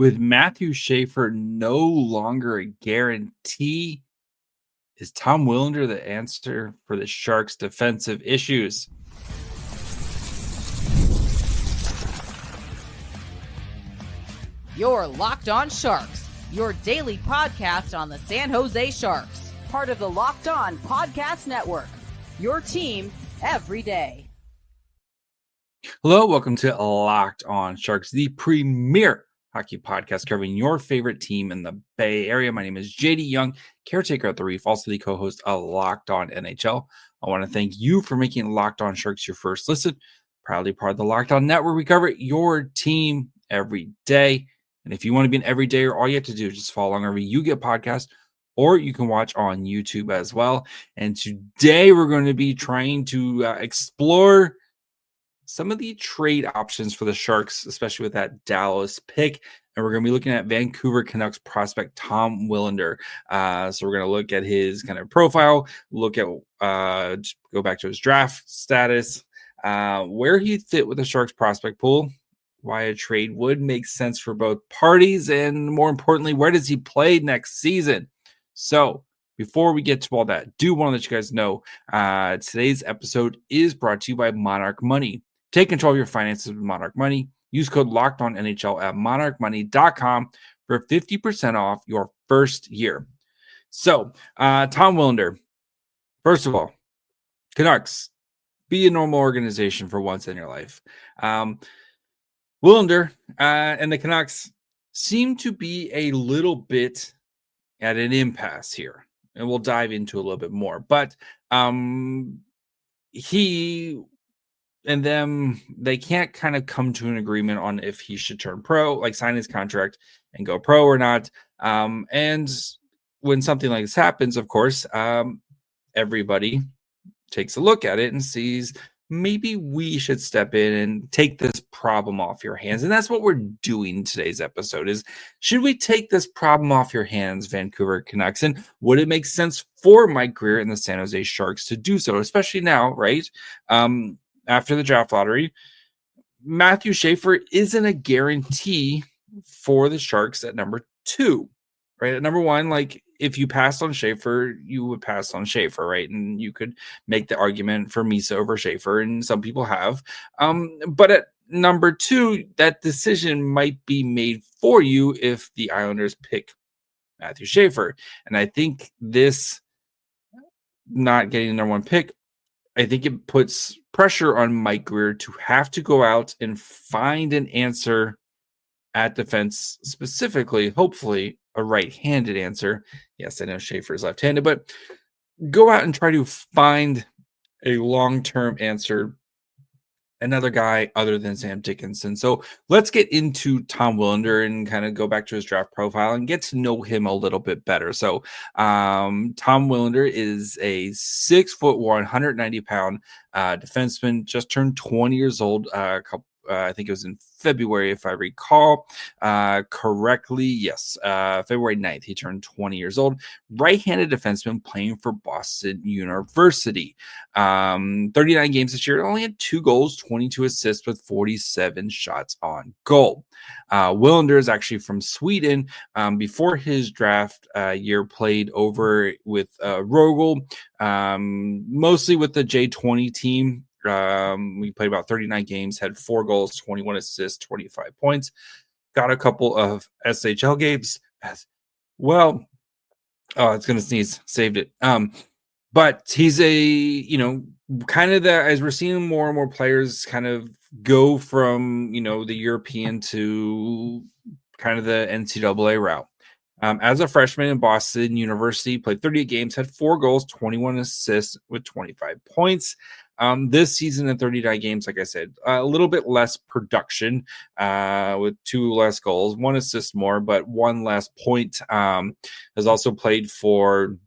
With Matthew Schaefer no longer a guarantee, is Tom Willander the answer for the Sharks' defensive issues? You're Locked On Sharks, your daily podcast on the San Jose Sharks, part of the Locked On Podcast Network, your team every day. Hello, welcome to Locked On Sharks, the premier hockey podcast covering your favorite team in the Bay Area. My name is JD Young, caretaker at the Reef, also the co-host of Locked On NHL. I want to thank you for making Locked On Sharks your first listen. Proudly part of the Locked On Network. We cover your team every day. And if you want to be an everydayer, all you have to do is just follow along wherever you get podcasts, or you can watch on YouTube as well. And today we're going to be trying to explore some of the trade options for the Sharks, especially with that Dallas pick. And we're going to be looking at Vancouver Canucks prospect Tom Willander. So we're going to look at his kind of profile, look at go back to his draft status, where he fit with the Sharks prospect pool, why a trade would make sense for both parties, and more importantly, where does he play next season? So before we get to all that, do want to let you guys know today's episode is brought to you by Monarch Money. Take control of your finances with Monarch Money. Use code LOCKEDONNHL at monarchmoney.com for 50% off your first year. So, Tom Willander, first of all, Canucks, be a normal organization for once in your life. Willander and the Canucks seem to be a little bit at an impasse here, and we'll dive into a little bit more. But he and them, they can't kind of come to an agreement on if he should turn pro, like sign his contract and go pro or not. And when something like this happens, of course, everybody takes a look at it and sees maybe we should step in and take this problem off your hands. And that's what we're doing in today's episode is, should we take this problem off your hands, Vancouver Canucks? And would it make sense for Mike Grier and the San Jose Sharks to do so, especially now, right? After the draft lottery, Matthew Schaefer isn't a guarantee for the Sharks at number 2, right? At number 1, like, if you passed on Schaefer, you would pass on Schaefer, right? And you could make the argument for Misa over Schaefer, and some people have. But at number 2, that decision might be made for you if the Islanders pick Matthew Schaefer. And I think this not getting the number 1 pick, I think it puts pressure on Mike Grier to have to go out and find an answer at defense, specifically, hopefully, a right-handed answer. Yes, I know Schaefer is left-handed, but go out and try to find a long-term answer, another guy other than Sam Dickinson. So let's get into Tom Willander and kind of go back to his draft profile and get to know him a little bit better. So Tom Willander is a 6'1", 190-pound defenseman, just turned 20 years old I think it was in February, if I recall correctly. Yes, February 9th, he turned 20 years old. Right-handed defenseman playing for Boston University. 39 games this year, only had 2 goals, 22 assists with 47 shots on goal. Willander is actually from Sweden. Before his draft year, played over with Rogel, mostly with the J20 team. We played about 39 games, had 4 goals, 21 assists, 25 points. Got a couple of SHL games as well. Oh, it's gonna sneeze. Saved it. But he's a, kind of as we're seeing more and more players kind of go from, the European to kind of the NCAA route. As a freshman in Boston University, played 38 games, had 4 goals, 21 assists with 25 points. This season in 39 games, like I said, a little bit less production with 2 less goals, 1 assist more, but 1 less point. Has also played for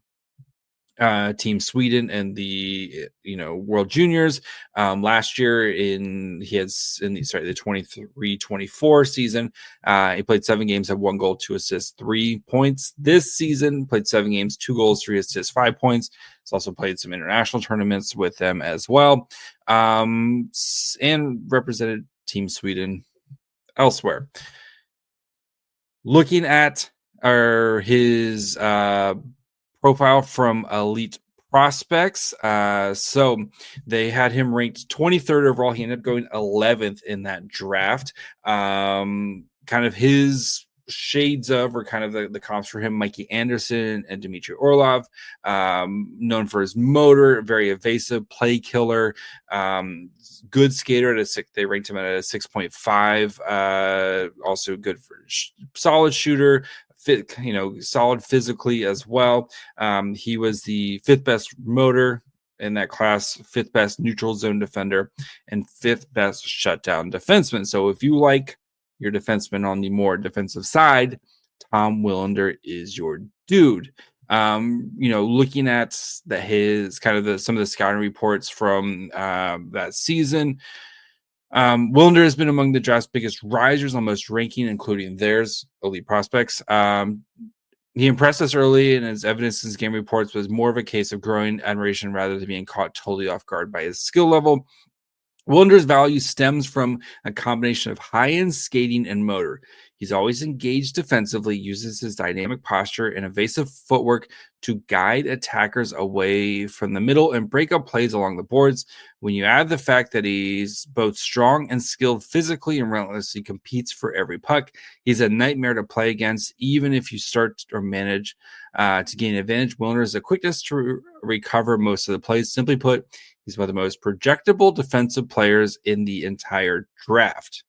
Team Sweden and the World Juniors. Last year in the 23-24 season, he played 7 games, had 1 goal, 2 assists, 3 points. This season played 7 games, 2 goals, 3 assists, 5 points. He's also played some international tournaments with them as well, and represented Team Sweden elsewhere. Looking at his profile from Elite Prospects, so they had him ranked 23rd overall. He ended up going 11th in that draft. Kind of his shades of, or kind of the comps for him, Mikey Anderson and Dmitry Orlov, known for his motor, very evasive, play killer, good skater at a six. They ranked him at a 6.5. Also good for solid shooter, fit, solid physically as well. He was the 5th best motor in that class, 5th best neutral zone defender, and 5th best shutdown defenseman. So if you like your defenseman on the more defensive side, Tom Willander is your dude. Looking at his kind of some of the scouting reports from that season, Willander has been among the draft's biggest risers on most ranking, including theirs, Elite Prospects. He impressed us early, and his evidence in his game reports was more of a case of growing admiration rather than being caught totally off guard by his skill level. Willander's value stems from a combination of high-end skating and motor. He's always engaged defensively, uses his dynamic posture and evasive footwork to guide attackers away from the middle and break up plays along the boards. When you add the fact that he's both strong and skilled physically and relentlessly competes for every puck, he's a nightmare to play against, even if you start or manage to gain advantage. Willander has the quickness to recover most of the plays. Simply put, he's one of the most projectable defensive players in the entire draft.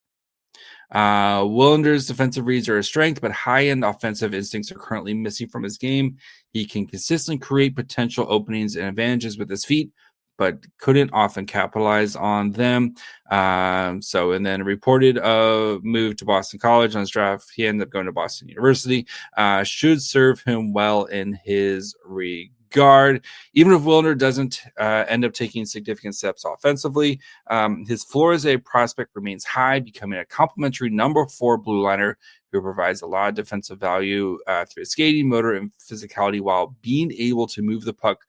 Willander's defensive reads are a strength, but high-end offensive instincts are currently missing from his game. He can consistently create potential openings and advantages with his feet, but couldn't often capitalize on them. And then reported move to Boston College on his draft. He ended up going to Boston University. Should serve him well in his regard. Even if Willander doesn't end up taking significant steps offensively, his floor as a prospect remains high, becoming a complimentary number 4 blue liner who provides a lot of defensive value through his skating, motor, and physicality while being able to move the puck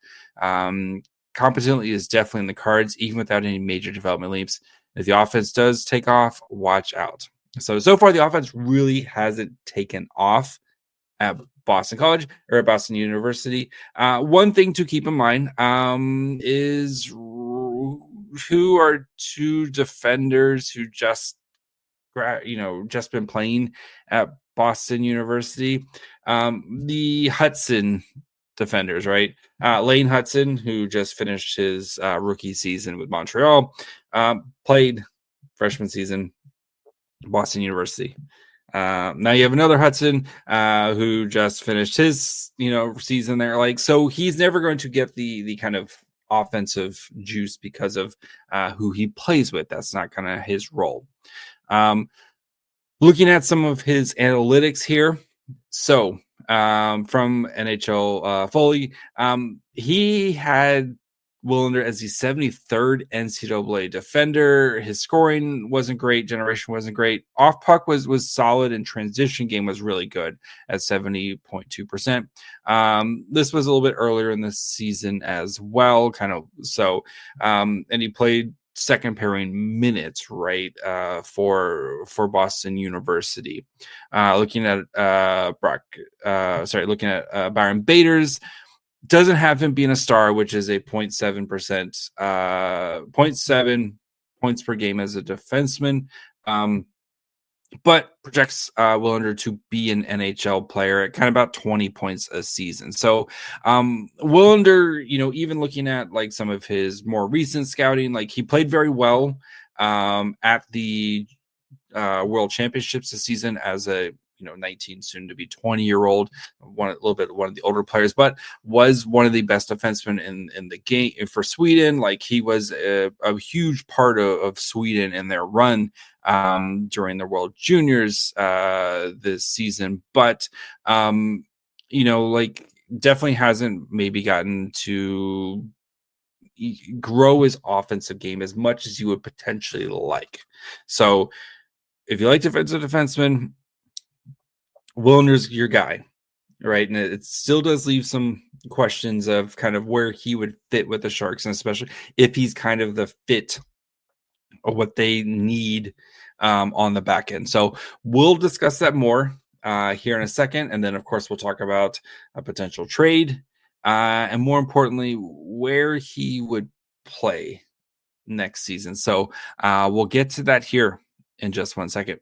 competently is definitely in the cards, even without any major development leaps. If the offense does take off, watch out. So far, the offense really hasn't taken off at Boston College or at Boston University. One thing to keep in mind is who are 2 defenders who just been playing at Boston University. The Hudson defenders, right? Lane Hudson, who just finished his rookie season with Montreal, played freshman season, Boston University. Now you have another Hudson who just finished his season there. So he's never going to get the kind of offensive juice because of who he plays with. That's not kind of his role. Looking at some of his analytics here. So from NHL Foley, he had Willander as the 73rd NCAA defender. His scoring wasn't great. Generation wasn't great. Off puck was solid, and transition game was really good at 70.2%. This was a little bit earlier in the season as well, and he played second pairing minutes, right, for Boston University. Looking at Byron Baders, doesn't have him being a star, which is a 0.7%, 0.7 points per game as a defenseman. But projects Willander to be an NHL player at kind of about 20 points a season. So Willander, even looking at like some of his more recent scouting, like he played very well at the World Championships this season as a 19, soon to be 20-year-old, one of the older players, but was one of the best defensemen in the game for Sweden. Like he was a huge part of Sweden in their run during the World Juniors this season, but definitely hasn't maybe gotten to grow his offensive game as much as you would potentially like. So if you like defensive defensemen, Willander's your guy, right? And it still does leave some questions of kind of where he would fit with the Sharks, and especially if he's kind of the fit of what they need on the back end. So we'll discuss that more here in a second. And then, of course, we'll talk about a potential trade and more importantly, where he would play next season. So we'll get to that here in just 1 second.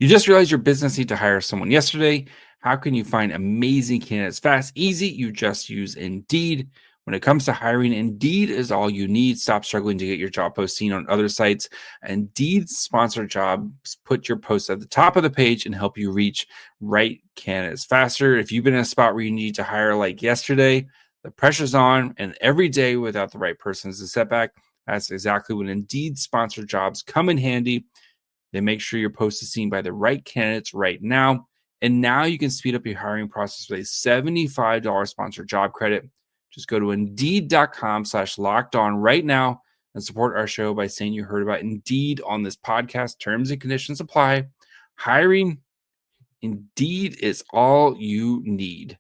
You just realized your business needs to hire someone yesterday. How can you find amazing candidates fast, easy? You just use Indeed. When it comes to hiring, Indeed is all you need. Stop struggling to get your job post seen on other sites. Indeed's sponsored jobs put your post at the top of the page and help you reach right candidates faster. If you've been in a spot where you need to hire like yesterday, the pressure's on, and every day without the right person is a setback. That's exactly when Indeed sponsored jobs come in handy. They make sure your post is seen by the right candidates right now. And now you can speed up your hiring process with a $75 sponsored job credit. Just go to Indeed.com/lockedon right now and support our show by saying you heard about Indeed on this podcast. Terms and conditions apply. Hiring, Indeed is all you need.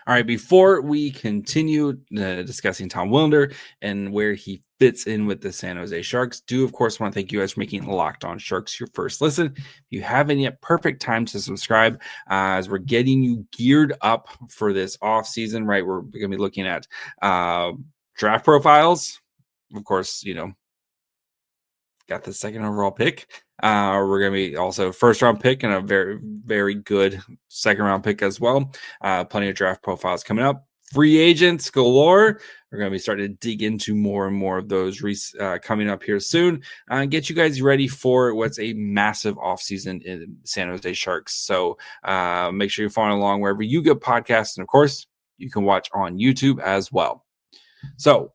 All right, before we continue discussing Tom Willander and where he fits in with the San Jose Sharks, do of course want to thank you guys for making Locked On Sharks your first listen. If you haven't yet, perfect time to subscribe as we're getting you geared up for this off season. Right, we're going to be looking at draft profiles. Of course, got the second overall pick. We're going to be also first round pick and a very, very good second round pick as well. Plenty of draft profiles coming up. Free agents galore. We're going to be starting to dig into more and more of those coming up here soon and get you guys ready for what's a massive offseason in San Jose Sharks. So make sure you're following along wherever you get podcasts. And of course, you can watch on YouTube as well. So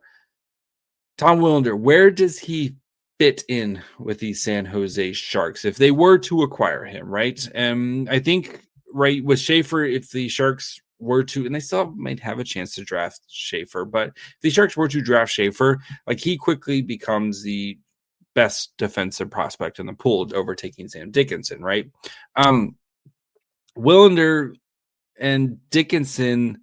Tom Willander, where does he fit in with the San Jose Sharks if they were to acquire him, right? I think, right, with Schaefer, if the Sharks were to, and they still might have a chance to draft Schaefer, but if the Sharks were to draft Schaefer, like he quickly becomes the best defensive prospect in the pool, overtaking Sam Dickinson, right? Willander and Dickinson,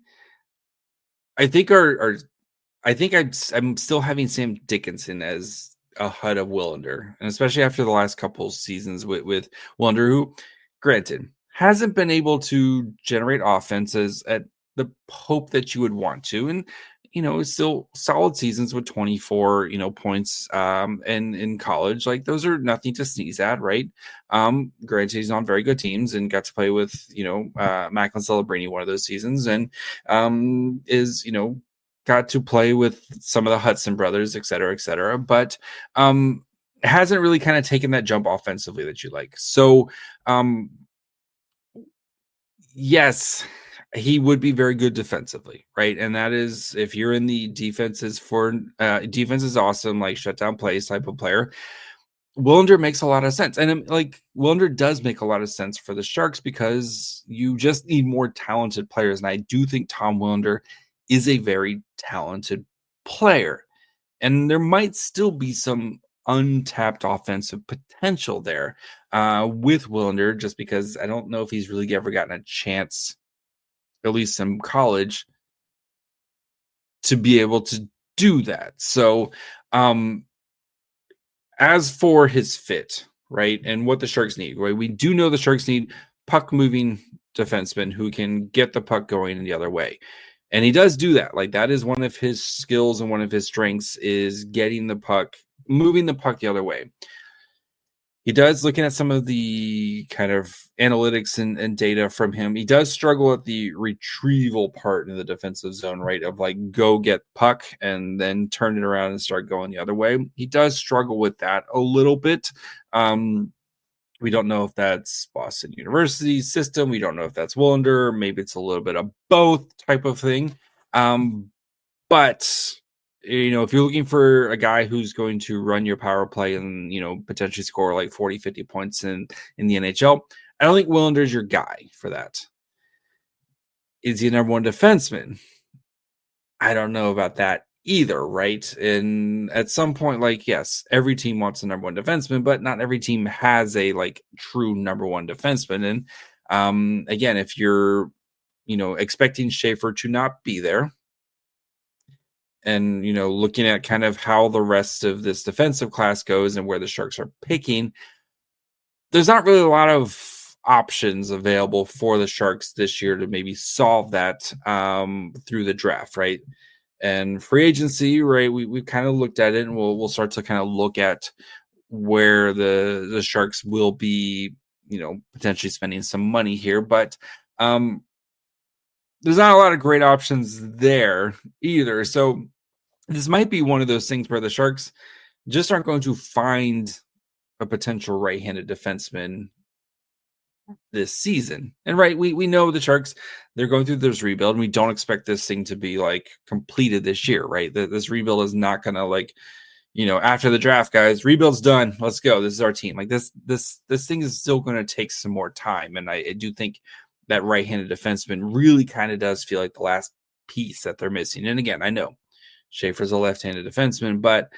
I think I'm still having Sam Dickinson as ahead of Willander, and especially after the last couple seasons with Willander, who, granted, hasn't been able to generate offenses at the hope that you would want to, and it's still solid seasons with 24 points and in college. Like, those are nothing to sneeze at, right? Granted, he's on very good teams and got to play with Macklin Celebrini one of those seasons, and is got to play with some of the Hudson brothers, et cetera, but hasn't really kind of taken that jump offensively that you like. So, yes, he would be very good defensively, right? And that is, if you're in the defense is awesome, like shutdown plays type of player, Willander makes a lot of sense. And Willander does make a lot of sense for the Sharks because you just need more talented players. And I do think Tom Willander is a very talented player, and there might still be some untapped offensive potential there with Willander, just because I don't know if he's really ever gotten a chance, at least in college, to be able to do that. So as for his fit, right, and what the Sharks need, right, we do know the Sharks need puck moving defensemen who can get the puck going in the other way. And he does do that. Like, that is one of his skills and one of his strengths is getting the puck, moving the puck the other way. He does, looking at some of the kind of analytics and data from him, he does struggle at the retrieval part in the defensive zone, right? Of like, go get puck and then turn it around and start going the other way. He does struggle with that a little bit. We don't know if that's Boston University's system. We don't know if that's Willander. Maybe it's a little bit of both type of thing. But, if you're looking for a guy who's going to run your power play and, potentially score like 40, 50 points in the NHL, I don't think Willander's your guy for that. Is he a number one defenseman? I don't know about that either, right? And at some point, like, yes, every team wants a number one defenseman, but not every team has a true number one defenseman. And again, if you're expecting Schaefer to not be there, and looking at kind of how the rest of this defensive class goes and where the Sharks are picking, there's not really a lot of options available for the Sharks this year to maybe solve that through the draft, right? And free agency, right? We've kind of looked at it, and we'll start to kind of look at where the Sharks will be, potentially spending some money here, but there's not a lot of great options there either. So this might be one of those things where the Sharks just aren't going to find a potential right-handed defenseman this season. And right, we know the Sharks, they're going through this rebuild, and we don't expect this thing to be like completed this year, right? This rebuild is not going to like, after the draft, guys, rebuild's done. Let's go. This is our team. Like this thing is still going to take some more time. And I do think that right-handed defenseman really kind of does feel like the last piece that they're missing. And again, I know Schaefer's a left-handed defenseman, but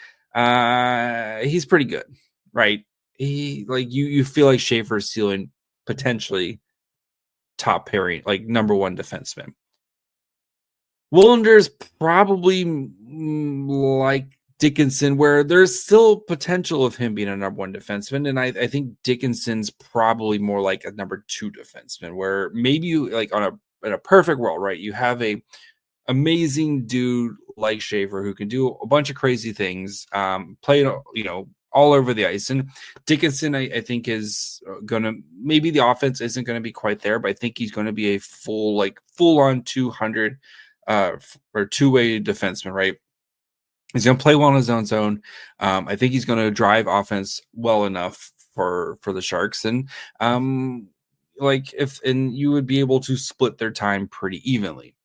he's pretty good, right? He like you feel like Schaefer's ceiling potentially top pairing, like number one defenseman. Willander's probably like Dickinson, where there's still potential of him being a number one defenseman. And I think Dickinson's probably more like a number two defenseman, where maybe you like in a perfect world, right? You have a amazing dude like Schaefer who can do a bunch of crazy things, play, all over the ice. And Dickinson, I think, is gonna, maybe the offense isn't going to be quite there, but I think he's going to be a full on 200 or two-way defenseman, right? He's going to play well in his own zone. I think he's going to drive offense well enough for the Sharks, and you would be able to split their time pretty evenly.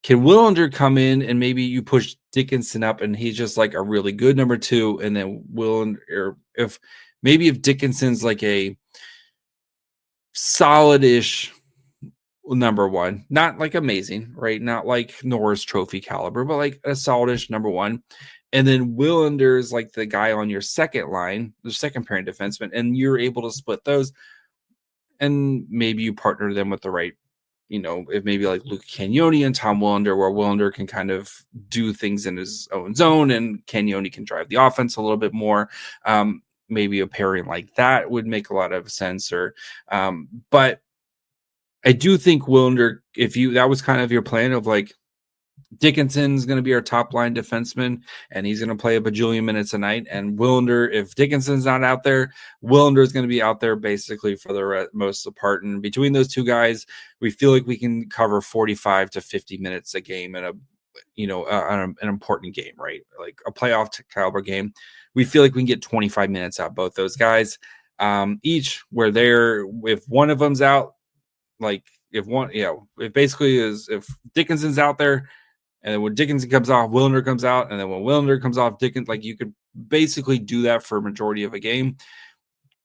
Can Willander come in and maybe you push Dickinson up and he's just like a really good number two, and then Willander, if Dickinson's like a solid-ish number one, not like amazing, right? Not like Norris Trophy caliber, but like a solidish number one. And then Willander's like the guy on your second line, the second pairing defenseman, and you're able to split those. And maybe you partner them with the right, if maybe like Luke Cagnoni and Tom Willander, where Willander can kind of do things in his own zone and Cagnoni can drive the offense a little bit more. Maybe a pairing like that would make a lot of sense. But I do think Willander, that was kind of your plan of like Dickinson's going to be our top line defenseman and he's going to play a bajillion minutes a night. And Willander, if Dickinson's not out there, Willander is going to be out there basically for the most of the part. And between those two guys, we feel like we can cover 45 to 50 minutes a game in an important game, right? Like a playoff caliber game. We feel like we can get 25 minutes out of both those guys each, where if one of them's out, like if Dickinson's out there, and then when Dickinson comes off, Willander comes out, and then when Willander comes off, Dickinson, like you could basically do that for a majority of a game.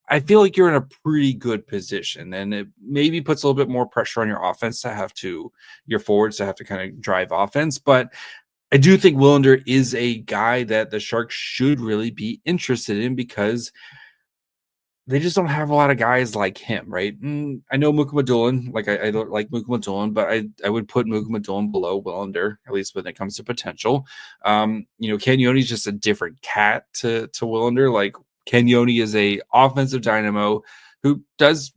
I feel like you're in a pretty good position, and it maybe puts a little bit more pressure on your offense your forwards to have to kind of drive offense. But I do think Willander is a guy that the Sharks should really be interested in, because they just don't have a lot of guys like him, right? I know Mukhamadullin, like I don't like Mukhamadullin, but I would put Mukhamadullin below Willander, at least when it comes to potential. Cagnoni's just a different cat to Willander. Like Cagnoni is a offensive dynamo who does,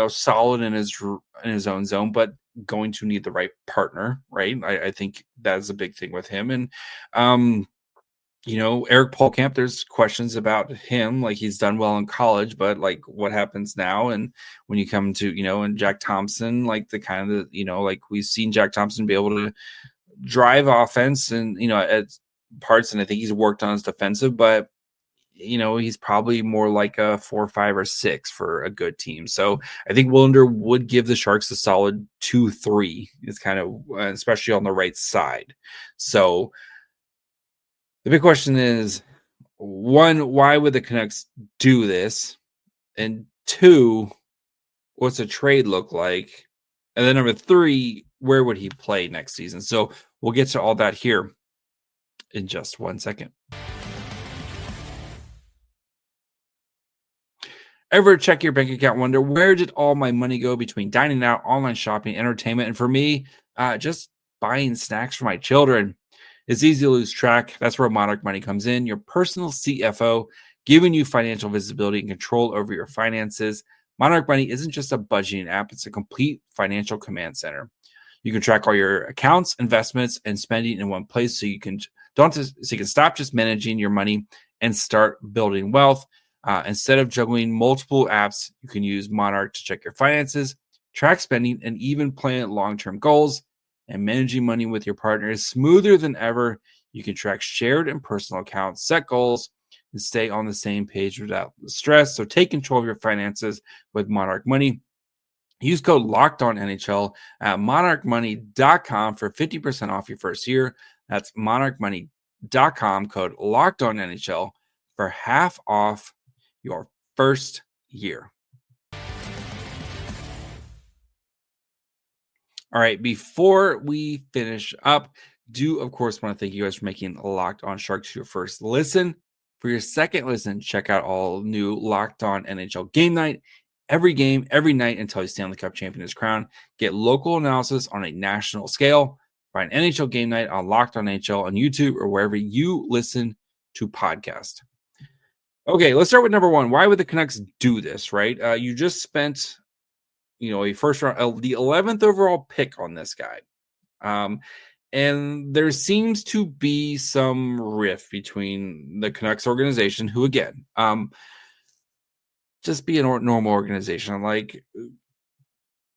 solid in his own zone, but going to need the right partner, right? I think that's a big thing with him. And Eric Polkamp, there's questions about him. Like he's done well in college, but like what happens now? And when you come to, and Jack Thompson, like the kind of, like we've seen Jack Thompson be able to drive offense and, at parts. And I think he's worked on his defensive, but, he's probably more like a 4, 5, or 6 for a good team. So I think Willander would give the Sharks a solid 2-3. It's kind of, especially on the right side. So the big question is, 1, why would the Canucks do this? And 2, what's a trade look like? And then number 3, where would he play next season? So we'll get to all that here in just 1 second. Ever check your bank account, wonder where did all my money go between dining out, online shopping, entertainment, and for me, just buying snacks for my children? It's easy to lose track. That's where Monarch Money comes in, your personal CFO, giving you financial visibility and control over your finances. Monarch Money isn't just a budgeting app, it's a complete financial command center. You can track all your accounts, investments, and spending in one place so you can stop just managing your money and start building wealth. Instead of juggling multiple apps, you can use Monarch to check your finances, track spending, and even plan long-term goals. And managing money with your partner is smoother than ever. You can track shared and personal accounts, set goals, and stay on the same page without the stress. So take control of your finances with Monarch Money. Use code LOCKEDONNHL at monarchmoney.com for 50% off your first year. That's monarchmoney.com, code LOCKEDONNHL for half off your first year. All right, before we finish up, do of course want to thank you guys for making Locked On Sharks your first listen. For your second listen, check out all new Locked On NHL Game Night. Every game, every night until the Stanley Cup champion is crowned. Get local analysis on a national scale. Find NHL Game Night on Locked On NHL on YouTube or wherever you listen to podcasts. Okay, let's start with number one. Why would the Canucks do this, right? You just spent a first round, the 11th overall pick on this guy. And there seems to be some rift between the Canucks organization, who again, just be a normal organization. Like,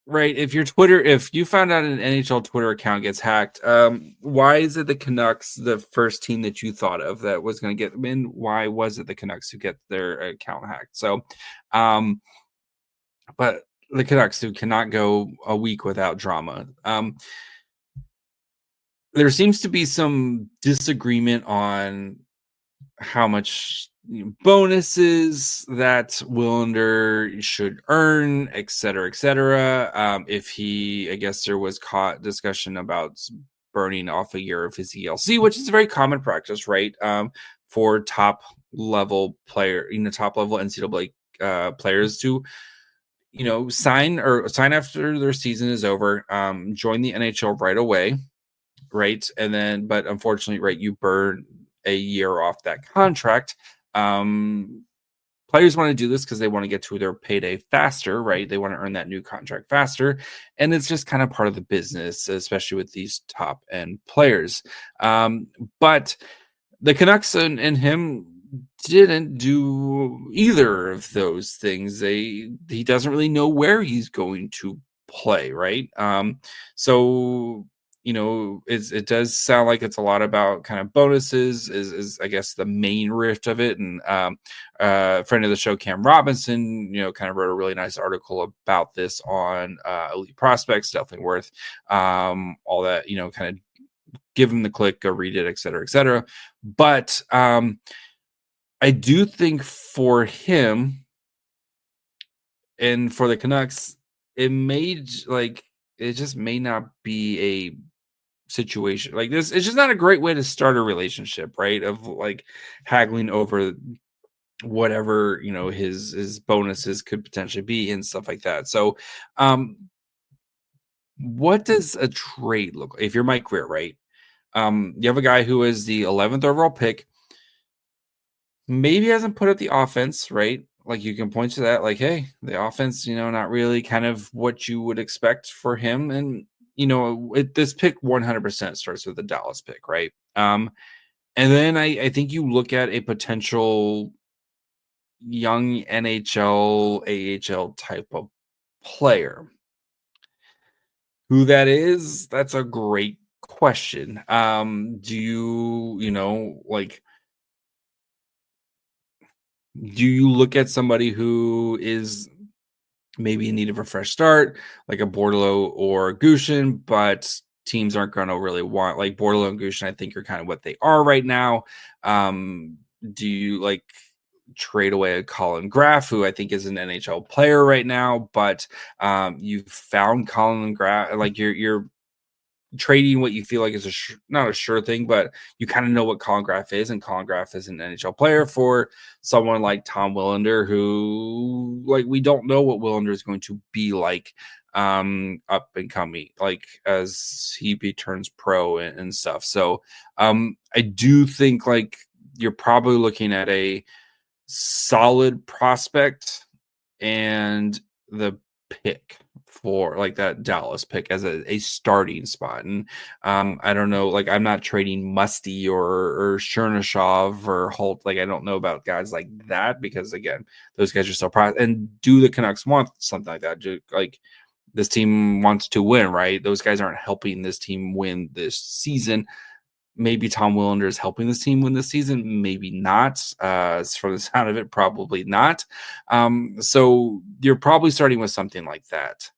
right, if you found out an NHL Twitter account gets hacked, why is it the Canucks, the first team that you thought of that was going to get them in? Why was it the Canucks who get their account hacked? So, but the Canucks who cannot go a week without drama. There seems to be some disagreement on how much bonuses that Willander should earn, et cetera, et cetera. I guess there was discussion about burning off a year of his ELC, which is a very common practice, right? For top level NCAA players to sign after their season is over, join the NHL right away, right? And then, but unfortunately, right, you burn a year off that contract. Players want to do this because they want to get to their payday faster, right? They want to earn that new contract faster. And it's just kind of part of the business, especially with these top end players. But the Canucks and him didn't do either of those things. He doesn't really know where he's going to play, right? So it does sound like it's a lot about kind of bonuses is I guess the main rift of it. And friend of the show, Cam Robinson, kind of wrote a really nice article about this on Elite Prospects. Definitely worth all that, kind of give him the click, go read it, et cetera, et cetera. But I do think for him and for the Canucks, it just may not be a situation like this. It's just not a great way to start a relationship, right? Of like haggling over whatever, his bonuses could potentially be and stuff like that. So, what does a trade look like? If you're Mike Grier, right? You have a guy who is the 11th overall pick, maybe hasn't put up the offense, right? Like you can point to that, like, hey, the offense, not really kind of what you would expect for him. And, this pick 100% starts with the Dallas pick, right? And then I think you look at a potential young NHL, AHL type of player. Who that is, that's a great question. Do you look at somebody who is maybe in need of a fresh start, like a Bordelot or Gushin, but teams aren't going to really want, like Bordelot and Gushin, I think are kind of what they are right now. Do you trade away a Colin Graff, who I think is an NHL player right now, but you found Colin Graff, like you're trading what you feel like is not a sure thing, but you kind of know what Colin Graff is, and Colin Graff is an NHL player for someone like Tom Willander, who like we don't know what Willander is going to be like up and coming, like as he turns pro and stuff. So I do think like you're probably looking at a solid prospect and the pick for like that Dallas pick as a starting spot. And I don't know, like I'm not trading Musty or Chernyshov or Holt. Like I don't know about guys like that because again, those guys are still and do the Canucks want something like that? Like this team wants to win, right? Those guys aren't helping this team win this season. Maybe Tom Willander is helping this team win this season. Maybe not. For the sound of it, probably not. So you're probably starting with something like that.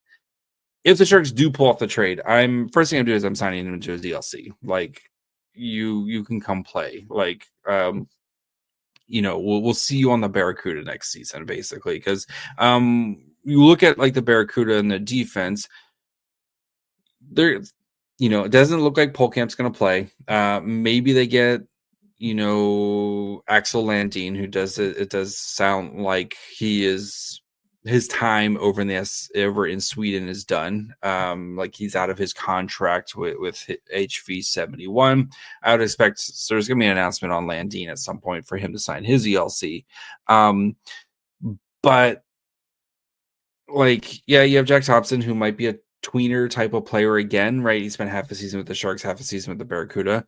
If the Sharks do pull off the trade, first thing I'm doing is I'm signing him into a DLC. Like you can come play. Like we'll see you on the Barracuda next season, basically, because you look at like the Barracuda and the defense. They're it doesn't look like Polkamp's going to play. Maybe they get, Axel Landin, who does it. It does sound like his time over in Sweden is done. Like he's out of his contract with HV71. I would expect so there's going to be an announcement on Landin at some point for him to sign his ELC. But like, yeah, you have Jack Thompson, who might be a tweener type of player again, right? He spent half a season with the Sharks, half a season with the Barracuda.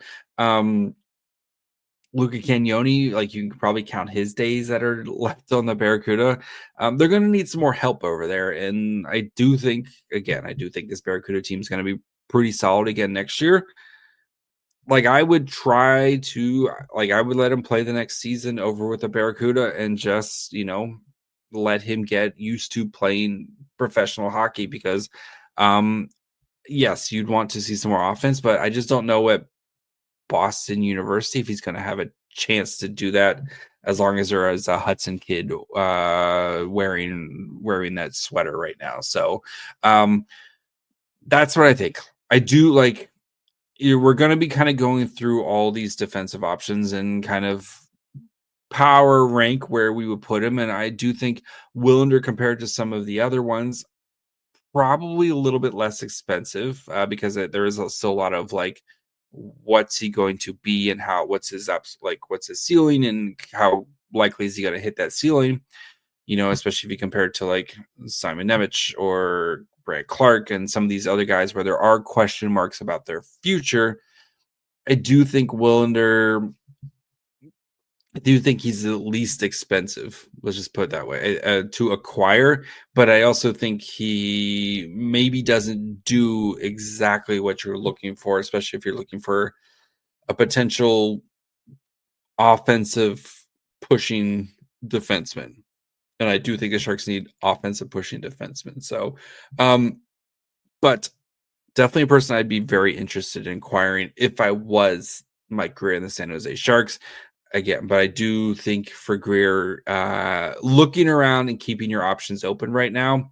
Luca Cagnoni, like you can probably count his days that are left on the Barracuda. They're going to need some more help over there. And I do think this Barracuda team is going to be pretty solid again next year. Like I would let him play the next season over with the Barracuda and just, let him get used to playing professional hockey because yes, you'd want to see some more offense, but I just don't know at Boston University if he's going to have a chance to do that as long as there is a Hudson kid wearing that sweater right now. So that's what I think. I do like we're going to be kind of going through all these defensive options and kind of power rank where we would put him. And I do think Willander compared to some of the other ones, probably a little bit less expensive because there is still a lot of like, what's he going to be and what's his ceiling and how likely is he going to hit that ceiling, especially if you compare it to like Simon Nemec or Brad Clark and some of these other guys where there are question marks about their future. I do think Willander, I do think he's the least expensive, let's just put it that way, to acquire. But I also think he maybe doesn't do exactly what you're looking for, especially if you're looking for a potential offensive pushing defenseman. And I do think the Sharks need offensive pushing defensemen. So, but definitely a person I'd be very interested in acquiring if I was Mike Grier in the San Jose Sharks. Again, but I do think for Grier, looking around and keeping your options open right now,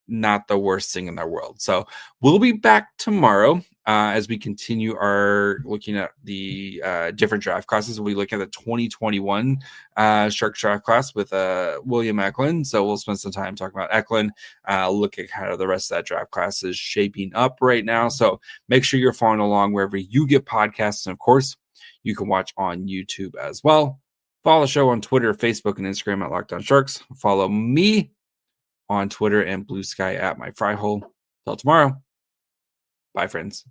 not the worst thing in the world. So we'll be back tomorrow as we continue our looking at the different draft classes. We'll be looking at the 2021 Sharks draft class with William Eklund. So we'll spend some time talking about Eklund, look at how the rest of that draft class is shaping up right now. So make sure you're following along wherever you get podcasts. And of course, you can watch on YouTube as well. Follow the show on Twitter, Facebook, and Instagram at Locked On Sharks. Follow me on Twitter and Blue Sky at My Fry Hole. Till tomorrow. Bye, friends.